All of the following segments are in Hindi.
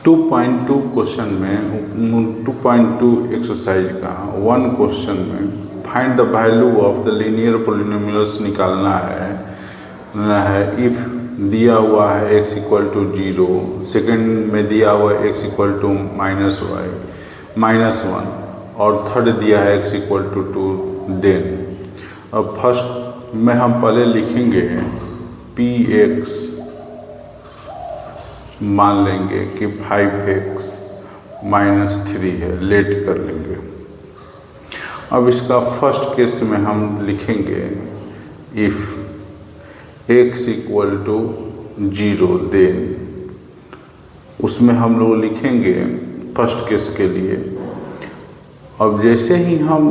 2.2 क्वेश्चन में 2.2 एक्सरसाइज का 1 क्वेश्चन में find the value of the linear polynomials निकालना है इफ दिया हुआ है x इक्वल टू 0, सेकेंड में दिया हुआ है x इक्वल टू -1 और थर्ड दिया है x इक्वल टू 2। देन अब फर्स्ट में हम पहले लिखेंगे px, मान लेंगे कि 5x -3 है, लेट कर लेंगे। अब इसका फर्स्ट केस में हम लिखेंगे if x equal to 0, then उसमें हम लोग लिखेंगे फर्स्ट केस के लिए। अब जैसे ही हम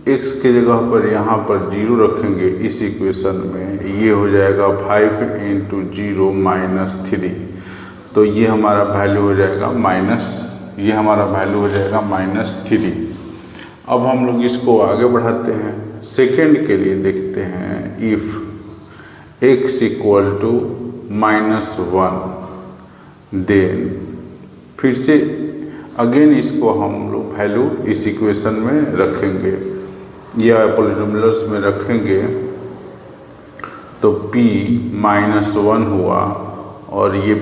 x के जगह पर यहाँ पर 0 रखेंगे इस इक्वेशन में, ये हो जाएगा 5 × 0 -3, तो ये हमारा वैल्यू हो जाएगा -3। अब हम लोग इसको आगे बढ़ाते हैं, सेकेंड के लिए देखते हैं if x equal to -1, then फिर से अगेन इसको हम लोग वैल्यू इस इक्वेशन में रखेंगे या पॉलिनोमियल्स में रखेंगे, तो p -1 हुआ और ये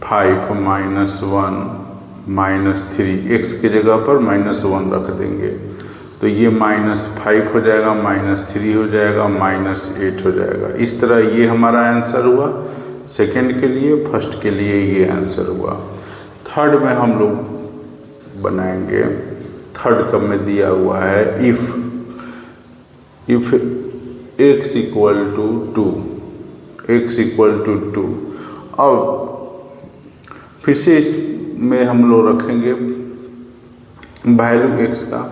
5 -1 -3, x के जगह पर -1 रख देंगे, तो ये -5 हो जाएगा, -3 हो जाएगा, -8 हो जाएगा। इस तरह ये हमारा आंसर हुआ सेकंड के लिए, फर्स्ट के लिए ये आंसर हुआ। थर्ड में हम लोग बनाएंगे, थर्ड कब में दिया हुआ है इफ़ x इक्वल टू 2। अब फिर से इसमें हम लोग रखेंगे वैल्यू x का,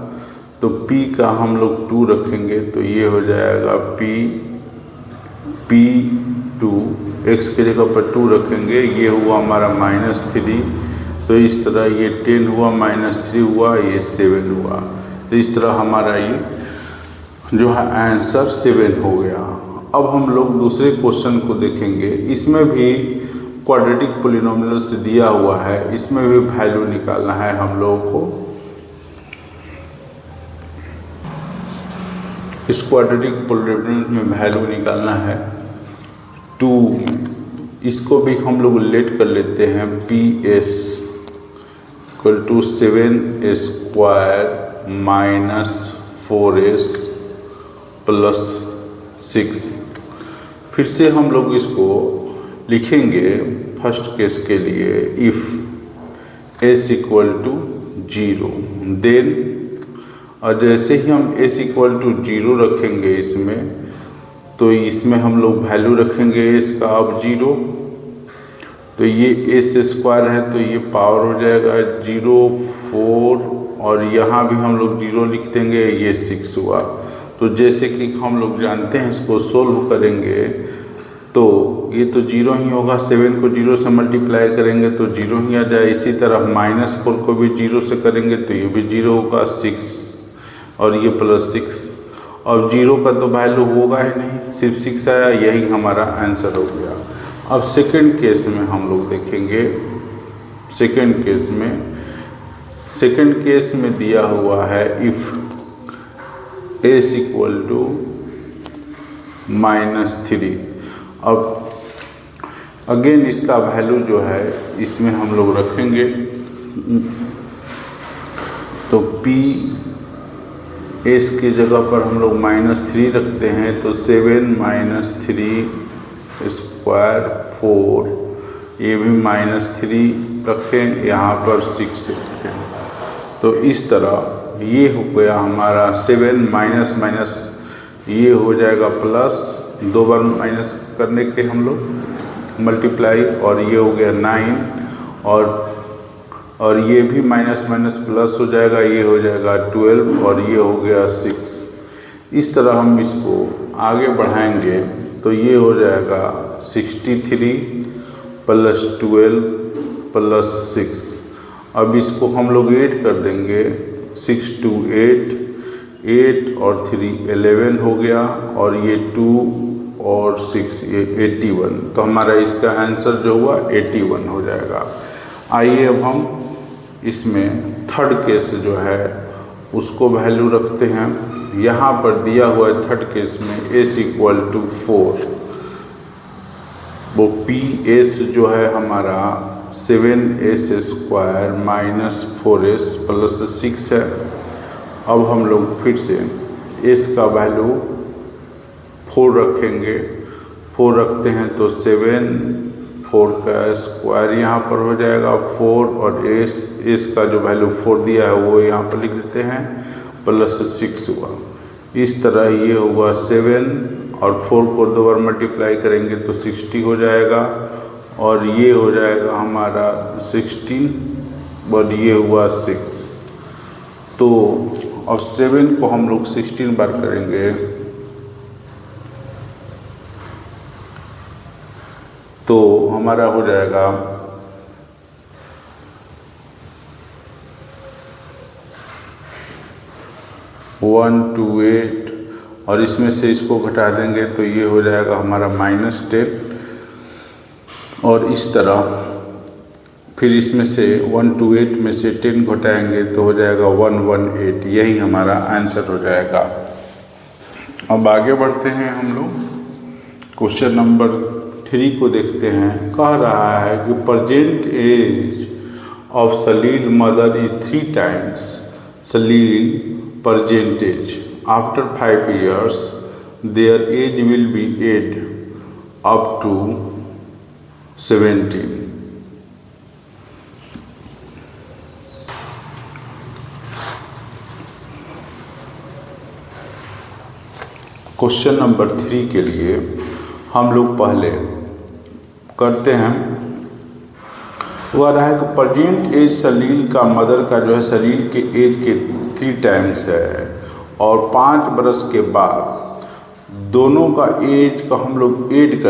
तो p का हम लोग 2 रखेंगे, तो ये हो जाएगा p2, x के जगह पर 2 रखेंगे, ये हुआ हमारा -3, तो इस तरह ये 10 हुआ, -3 हुआ, ये 7 हुआ, तो इस तरह हमारा ये जो है आंसर 7 हो गया। अब हम लोग दूसरे क्वेश्चन को देखेंगे, इसमें भी क्वाड्रेटिक पॉलिनोमियल्स दिया हुआ है, इसमें भी वैल्यू निकालना है हम लोगों को। इस क्वाड्रेटिक पॉलिनोमियल में वैल्यू निकालना है 2 में, इसको भी हम लोग लेट कर लेते हैं ps इक्वल टू 7² -4s + 6। फिर से हम लोग इसको लिखेंगे फर्स्ट केस के लिए if s equal to 0, then और जैसे ही हम s इक्वल टू 0 रखेंगे इसमें, तो इसमें हम लोग वैल्यू रखेंगे s का अब 0, तो ये s² है, तो ये पावर हो जाएगा 0 4, और यहाँ भी हम लोग 0 लिख देंगे, ये 6 हुआ। तो जैसे कि हम लोग जानते हैं इसको सोल्व करेंगे तो ये तो 0 ही होगा, 7 को 0 से मल्टीप्लाई करेंगे तो 0 ही आ जाए। इसी तरह -4 को भी 0 से करेंगे तो ये भी 0 होगा, 6 और ये +6, और 0 का तो वैल्यू होगा ही नहीं, सिर्फ 6 आया, यही हमारा आंसर हो गया। अब सेकेंड केस में हम लोग देखेंगे, सेकेंड केस में दिया हुआ है इफ़ s इक्वल टू -3। अब अगेन इसका वैल्यू जो है इसमें हम लोग रखेंगे, तो p s की जगह पर हम लोग -3 रखते हैं, तो 7 -3² 4, ये भी -3 रखें, यहाँ पर 6 रखें, तो इस तरह ये हो गया हमारा 7 माइनस ये हो जाएगा प्लस, 2 बार माइनस करने के हम लोग मल्टीप्लाई, और ये हो गया 9, और ये भी माइनस प्लस हो जाएगा, ये हो जाएगा 12, और ये हो गया 6। इस तरह हम इसको आगे बढ़ाएंगे तो ये हो जाएगा 63 + 12 + 6। अब इसको हम लोग ऐड कर देंगे, 6 2 8 और 3 11 हो गया, और ये 2 और 6 ये 81, तो हमारा इसका आंसर जो हुआ 81 हो जाएगा। आइए अब हम इसमें थर्ड केस जो है उसको वैल्यू रखते हैं। यहाँ पर दिया हुआ है थर्ड केस में एस इक्वल टू 4, वो पी एस जो है हमारा 7s² माइनस 4s प्लस 6 है। अब हम लोग फिर से s का वैल्यू 4 रखेंगे। 4 रखते हैं तो 7, 4 का स्क्वायर यहाँ पर हो जाएगा 4, और s का जो वैल्यू 4 दिया है वो यहाँ पर लिख देते हैं, प्लस 6 हुआ। इस तरह ये होगा 7 और 4 को 2 बार मल्टीप्लाई करेंगे तो 60 हो जाएगा, और ये हो जाएगा हमारा 16 और ये हुआ 6। तो अब 7 को हम लोग 16 बार करेंगे तो हमारा हो जाएगा 128, और इसमें से इसको घटा देंगे तो ये हो जाएगा हमारा -10, और इस तरह फिर इसमें से 128 में से 10 घटाएंगे तो हो जाएगा 118। यही हमारा आंसर हो जाएगा। अब आगे बढ़ते हैं हम लोग क्वेश्चन नंबर 3 को देखते हैं। कह रहा है कि present age of Salil mother is 3 times Salil present age. After 5 years, their age will be added up to 17. Question number 3 के लिए हम लोग पहले करते हैं। वह रहा है कि प्रेजेंट एज सलील का मदर का जो है सलील के एज के 3 टाइम्स है, और 5 बरस के बाद दोनों का एज का हम लोग ऐड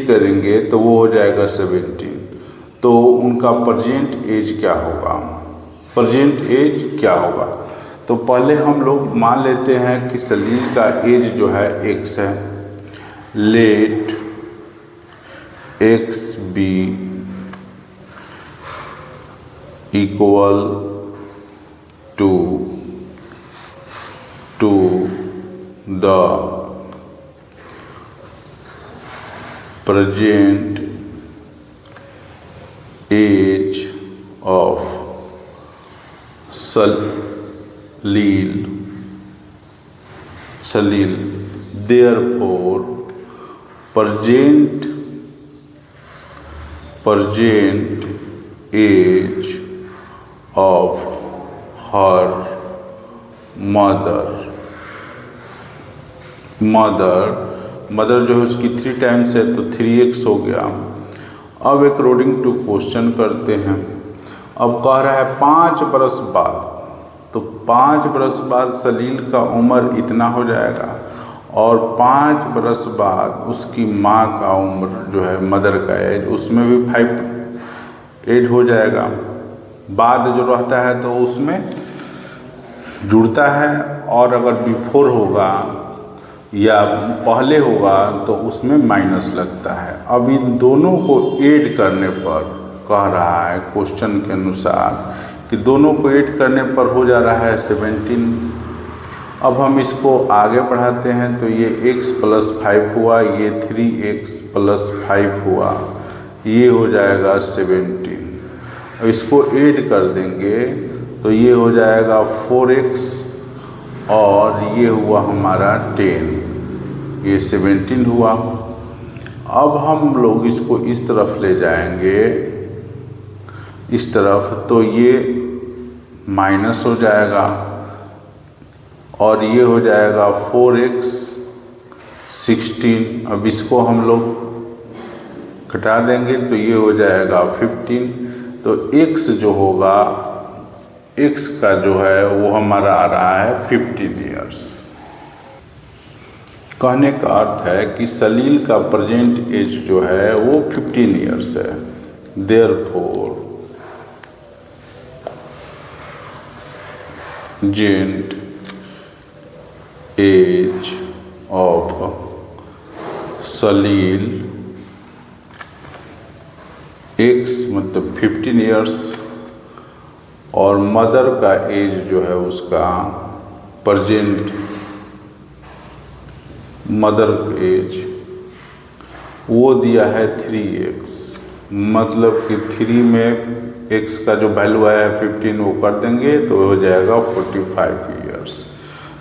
करेंगे तो वो हो जाएगा 17। तो उनका प्रेजेंट एज क्या होगा? तो पहले हम लोग मान लेते हैं कि सलील का एज जो है x है। Let x be equal to the present age of Salil. Therefore, present age of her mother जो है उसकी 3 टाइम्स है तो 3x हो गया। अब अकॉर्डिंग टू क्वेश्चन करते हैं। अब कह रहा है 5 बरस बाद, तो 5 बरस बाद सलील का उम्र इतना हो जाएगा, और 5 बरस बाद उसकी माँ का उम्र जो है मदर का एज, उसमें भी 5 ऐड हो जाएगा। बाद जो रहता है तो उसमें जुड़ता है, और अगर बिफोर होगा या पहले होगा तो उसमें माइनस लगता है। अब इन दोनों को ऐड करने पर कह रहा है क्वेश्चन के अनुसार कि दोनों को ऐड करने पर हो जा रहा है 17। अब हम इसको आगे बढ़ाते हैं तो ये x + 5 हुआ, ये 3x + 5 हुआ, ये हो जाएगा 17। अब इसको ऐड कर देंगे तो ये हो जाएगा 4x, और ये हुआ हमारा 10, ये 17 हुआ। अब हम लोग इसको इस तरफ ले जाएंगे, इस तरफ, तो ये माइनस हो जाएगा, और ये हो जाएगा 4x 16। अब इसको हम लोग घटा देंगे तो ये हो जाएगा 15। तो x जो होगा, x का जो है वो हमारा आ रहा है 15 ईयर्स। कहने का अर्थ है कि सलील का प्रेजेंट एज जो है वो 15 ईयर्स है। Therefore present age of Salil x मतलब 15 ईयर्स और मदर का एज जो है उसका प्रेजेंट मदर एज वो दिया है 3x, मतलब कि 3 में x का जो वैल्यू आया है 15 वो कर देंगे तो हो जाएगा 45 ईयर्स।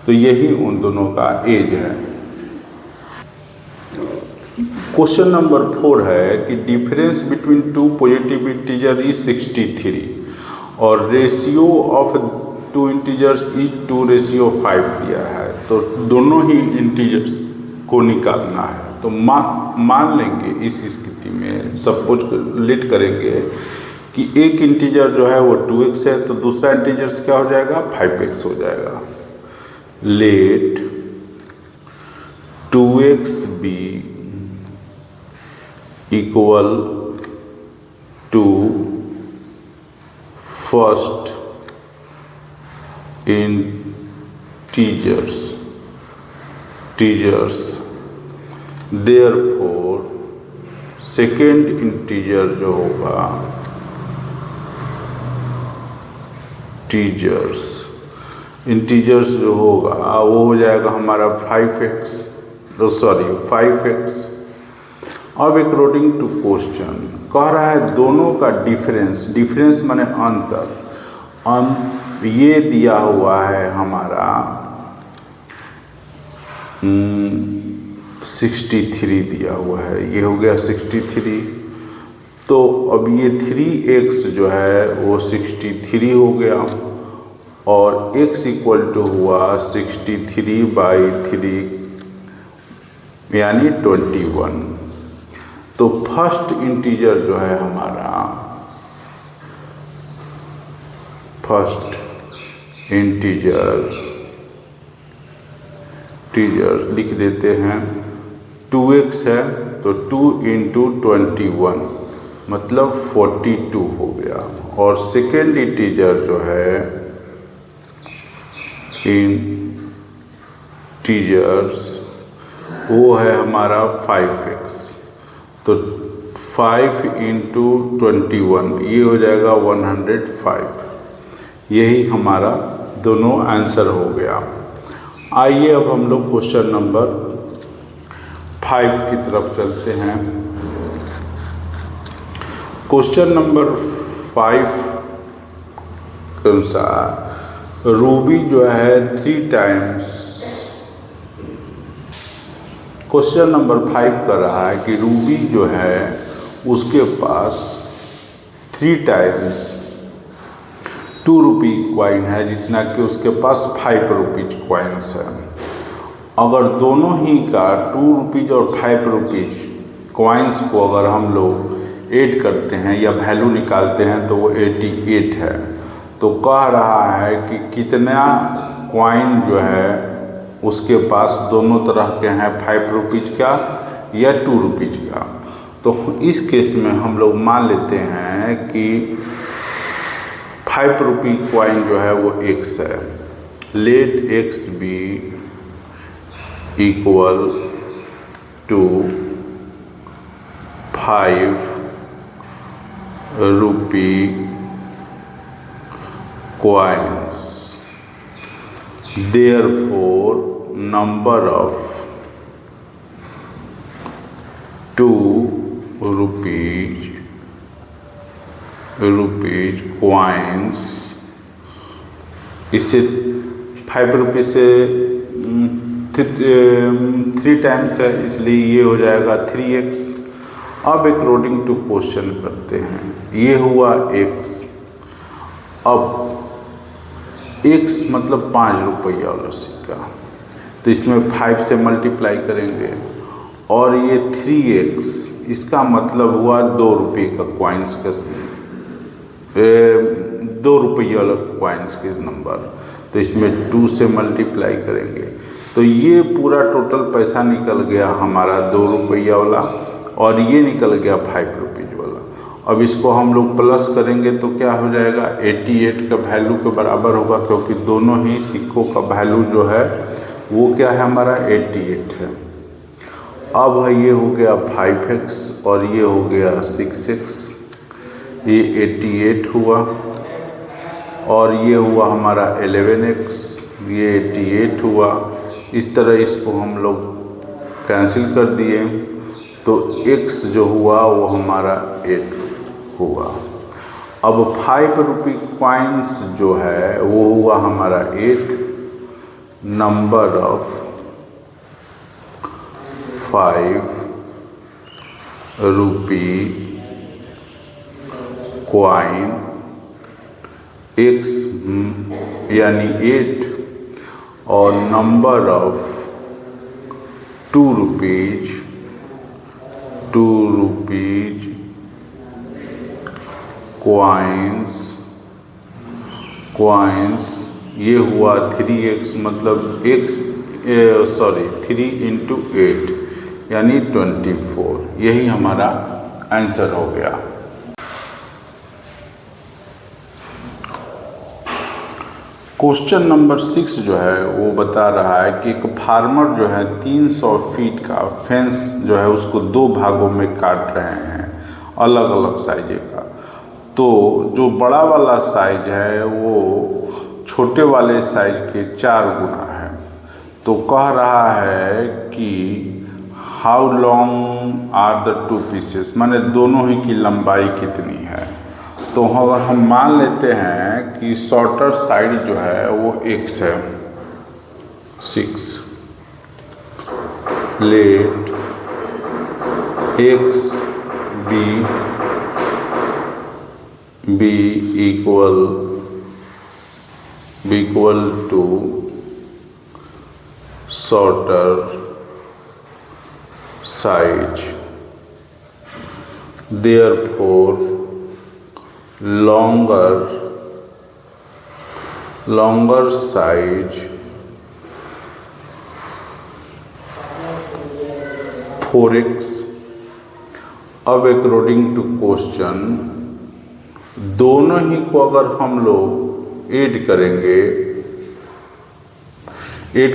तो यही उन दोनों का एज है। क्वेश्चन नंबर 4 है कि difference between two positive integer is 63 और ratio of two integers is 2:5 दिया है। तो दोनों ही इंटीजर्स को निकालना है। तो मान लेंगे इस स्थिति में सपोज लेट करेंगे कि एक इंटीजर जो है वो 2x है तो दूसरा इंटीजर क्या हो जाएगा 5x हो जाएगा। Let 2x be equal to first integers therefore second integer जो होगा इंटीजर्स जो होगा वो हो जाएगा हमारा 5x। अब अकॉर्डिंग टू क्वेश्चन कह रहा है दोनों का डिफरेंस माने अंतर ये दिया हुआ है हमारा 63 दिया हुआ है, ये हो गया 63। तो अब ये 3x जो है वो 63 हो गया और x इक्वल टू हुआ 63/3 यानी 21। तो फर्स्ट इंटीजर जो है हमारा फर्स्ट इंटीजर लिख देते हैं 2x है तो 2 × 21 मतलब 42 हो गया और सेकेंड इंटीजर जो है इंटीजर्स वो है हमारा 5x। तो 5 × 21 ये हो जाएगा 105। यही हमारा दोनों आंसर हो गया। आइए अब हम लोग क्वेश्चन नंबर 5 की तरफ चलते हैं। क्वेश्चन नंबर 5 के अनुसार रूबी जो है 3 टाइम्स क्वेश्चन नंबर 5 कर रहा है कि रूबी जो है उसके पास 3 टाइम्स 2 रुपी कॉइन है जितना कि उसके पास 5 रुपीज कॉइन्स है। अगर दोनों ही का 2 रुपीज और 5 रुपीज कॉइन्स को अगर हम लोग ऐड करते हैं या वैल्यू निकालते हैं तो वो 88 है। तो कह रहा है कि कितना कॉइन जो है उसके पास दोनों तरह के हैं 5 रुपीज का या 2 रुपीज का। तो इस केस में हम लोग मान लेते हैं कि 5 रुपी कॉइन जो है वो x है। Let x be equal to 5 rupee coins. Therefore number of 2 rupees coins, इससे 5 रुपीज से 3 टाइम्स है इसलिए ये हो जाएगा 3x। अब अकॉर्डिंग टू क्वेश्चन करते हैं, ये हुआ x। अब x मतलब 5 रुपया वाला सिक्का, तो इसमें 5 से मल्टीप्लाई करेंगे और ये 3x इसका मतलब हुआ 2 रुपये का कॉइन्स का 2 रुपये वाला कॉइन्स के नंबर। तो इसमें 2 से मल्टीप्लाई करेंगे तो ये पूरा टोटल पैसा निकल गया हमारा 2 रुपया वाला और ये निकल गया 5 रुपीज वाला। अब इसको हम लोग प्लस करेंगे तो क्या हो जाएगा 88 का वैल्यू के बराबर होगा, क्योंकि दोनों ही सिक्कों का वैल्यू जो है वो क्या है हमारा 88 है। अब ये हो गया 5x और ये हो गया 6x। ये 88 हुआ, और ये हुआ हमारा 11x, ये 88 हुआ। इस तरह इसको हम लोग कैंसिल कर दिए, तो x जो हुआ वो हमारा 8 हुआ। अब 5 रुपये कॉइन्स जो है वो हुआ हमारा 8। Number of 5 rupee coin x यानी 8, और नंबर ऑफ 2 रुपीज कॉइन्स ये हुआ 3x, मतलब 3 इंटू 8 यानी 24। यही हमारा आंसर हो गया। क्वेश्चन नंबर 6 जो है वो बता रहा है कि एक फार्मर जो है 300 फीट का फेंस जो है उसको 2 भागों में काट रहे हैं, अलग अलग साइज का। तो जो बड़ा वाला साइज है वो छोटे वाले साइज के 4 गुना है। तो कह रहा है कि how long are the 2 pieces, माने दोनों ही की लंबाई कितनी है। तो अगर हम मान लेते हैं कि शॉर्टर साइड जो है वो x है 6, late x b equal to shorter side, therefore longer side 4x। अब अकॉर्डिंग टू क्वेश्चन दोनों ही को अगर हम लोग ऐड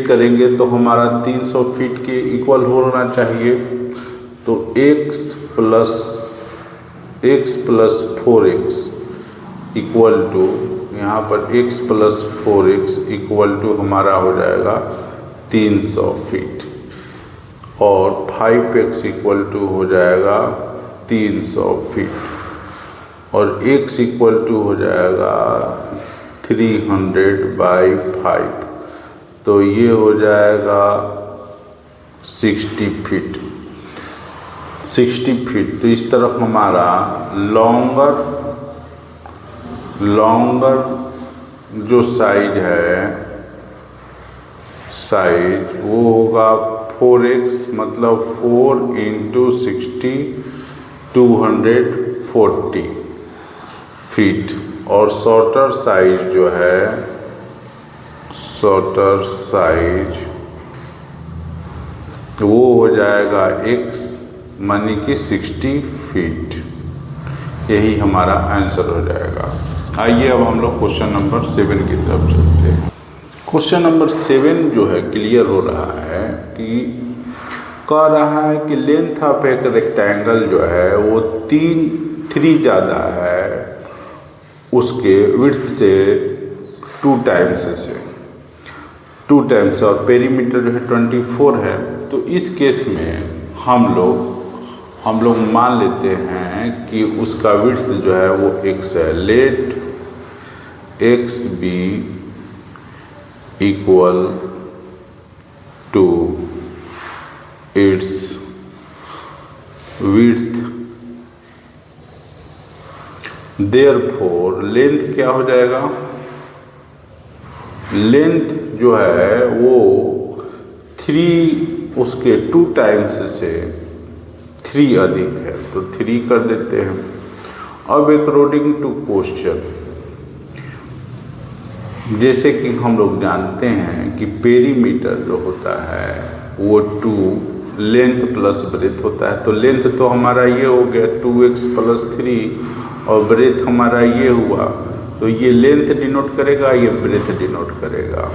करेंगे तो हमारा 300 फीट के इक्वल होना चाहिए। तो x plus 4x equal to, यहाँ पर x plus 4x equal to हमारा हो जाएगा 300 फीट, और 5x इक्वल टू हो जाएगा 300 फीट, और x इक्वल टू हो जाएगा 300/5, तो ये हो जाएगा 60 फीट। तो इस तरफ हमारा लॉन्गर जो साइज वो होगा 4x, मतलब 4 × 60 240 फीट, और शॉर्टर साइज जो है वो हो जाएगा x मानी कि 60 फीट। यही हमारा आंसर हो जाएगा। आइए अब हम लोग क्वेश्चन नंबर 7 की तरफ चलते हैं। क्वेश्चन नंबर 7 जो है क्लियर हो रहा है कि कह रहा है कि लेंथ ऑफ एक रेक्टेंगल जो है वो 3 ज़्यादा है उसके विड्थ से 2 टाइम्स और पेरीमीटर जो है 24 है। तो इस केस में हम लोग मान लेते हैं कि उसका विड्थ जो है वो x है। Let x be equal to its width, therefore length क्या हो जाएगा, लेंथ जो है वो 3 उसके 2 टाइम्स से 3 अधिक है, तो 3 कर देते हैं। अब अकॉर्डिंग टू क्वेश्चन, जैसे कि हम लोग जानते हैं कि पेरीमीटर जो होता है वो 2 लेंथ प्लस ब्रेथ होता है। तो लेंथ तो हमारा ये हो गया 2x + 3 और ब्रेथ हमारा ये हुआ, तो ये लेंथ डिनोट करेगा, ये ब्रेथ डिनोट करेगा।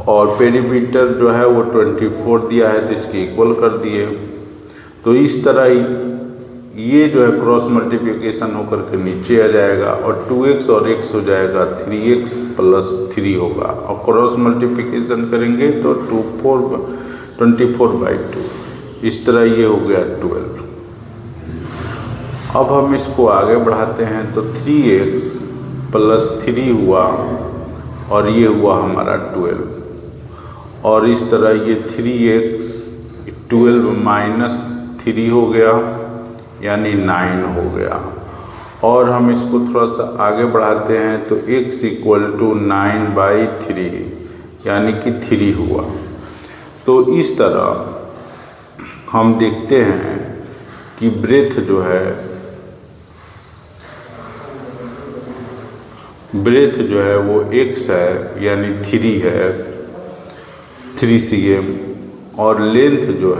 और पेरीमीटर जो है वो 24 दिया है तो इसके इक्वल कर दिए। तो इस तरह ये जो है क्रॉस मल्टीप्लिकेशन होकर के नीचे आ जाएगा और 2x और x हो जाएगा 3x प्लस 3 होगा और क्रॉस मल्टीप्लिकेशन करेंगे तो 24/2 इस तरह ये हो गया 12। अब हम इसको आगे बढ़ाते हैं तो 3x प्लस 3 हुआ और ये हुआ हमारा 12 और इस तरह ये 3x 12 माइनस 3 हो गया यानी 9 हो गया। और हम इसको थोड़ा सा आगे बढ़ाते हैं तो x = 9/3 यानी कि 3 हुआ। तो इस तरह हम देखते हैं कि ब्रेथ जो है वो x है यानी 3 है 3 cm और लेंथ जो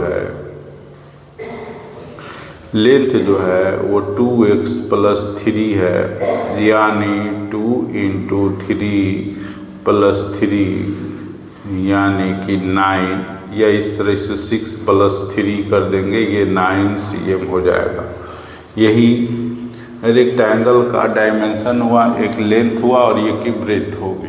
है वो 2x प्लस 3 है यानी 2 × 3 + 3 यानी कि 9 या इस तरह से 6 + 3 कर देंगे ये 9 cm हो जाएगा। यही रेक्टेंगल का डायमेंशन हुआ, एक लेंथ हुआ और ये की ब्रेथ हो गई।